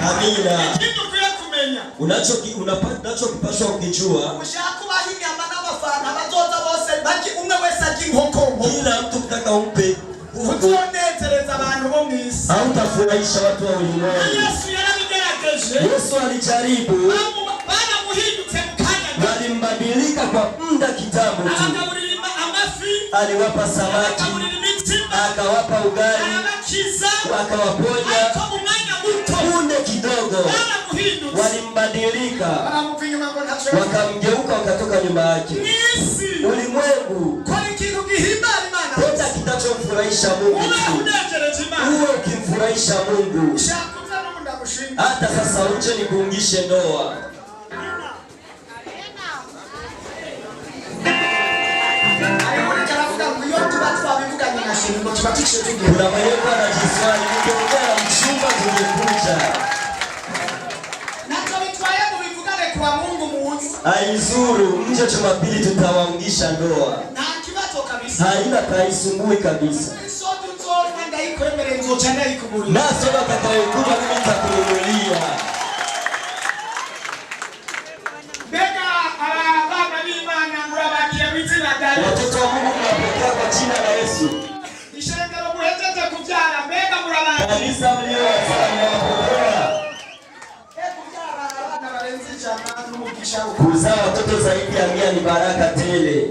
Amina. Unachokipaswa ukijua, kila mtu kutaka umpe hautafurahisha watu wa ulimwengu. Yesu alijaribu, walimbadilika kwa muda kitambo tu. Aliwapa samaki, akawapa ugali, akawaponya punde kidogo. Walimbadilika, wakamgeuka, wakatoka nyuma yake. Ulimwengu hata kitachomfurahisha Mungu tu, uwe ukimfurahisha Mungu. Hata sasa uje nikuungishe ndoa. Kuna mayengo anajiswali, nikiongea mchumba tulikuja aizuru mje Jumapili tutawaungisha ndoa. Haina kaisumbui kabisa. Naso watakayokuja mimi nitakununulia. Watoto wa Mungu tunapokea kwa jina la Yesu. Kanisa mliowazaa kuzaa watoto zaidi ya 100 ni baraka tele.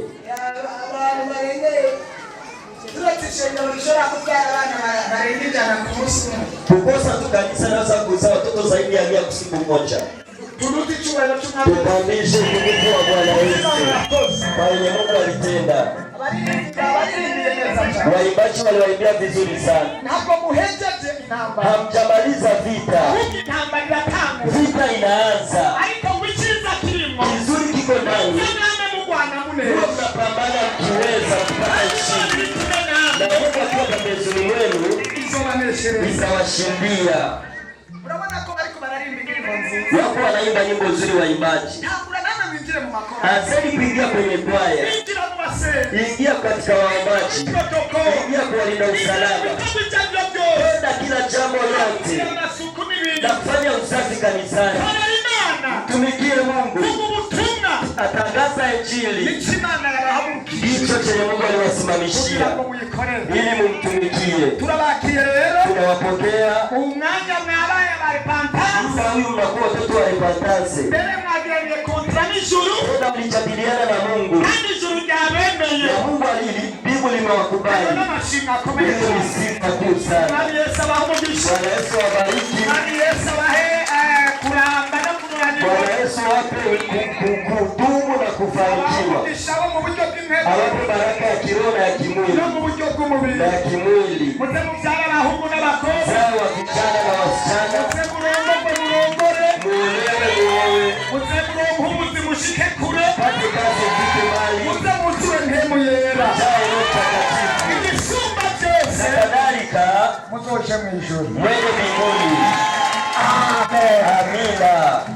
Kukosa tu kanisa naweza kuzaa watoto zaidi ya 100 kwa siku moja. Tupandishe utukufu wa Bwana Yesu kwa yenye Mungu alitenda. Waimbaji waliwaimbia vizuri sana. Hamjamaliza vita, vita inaanza. Vizuri kiko ndani, mnapambana mkiweza kupata ushindi, na Mungu akiwa pembezoni mwenu itawashindia. Wako wanaimba nyimbo nzuri waimbaji. Anzeni kuingia kwenye kwaya, ingia katika waimbaji, ingia kuwalinda usalama, kwenda kila jambo lote na kufanya usafi kanisani. Tumikie Mungu, atangaza Injili. Hicho chenye Mungu aliwasimamishia ili mumtumikie. Tunawapokea. Sasa huyu mnakuwa watoto wa repentance. Tena mlijadiliana na Mungu. Na Mungu alibibu limewakubali. Hiyo ni sifa kuu sana. Bwana Yesu wabariki. Bwana Yesu wape kudumu na kufanikiwa. Awape baraka ya kiroho na ya kimwili. Na ya kimwili. Sawa vijana na wasichana. Muolewe. Pate kazi vike mali. Jao mtakatifu. Na kadhalika mwenye mbinguni. Amina.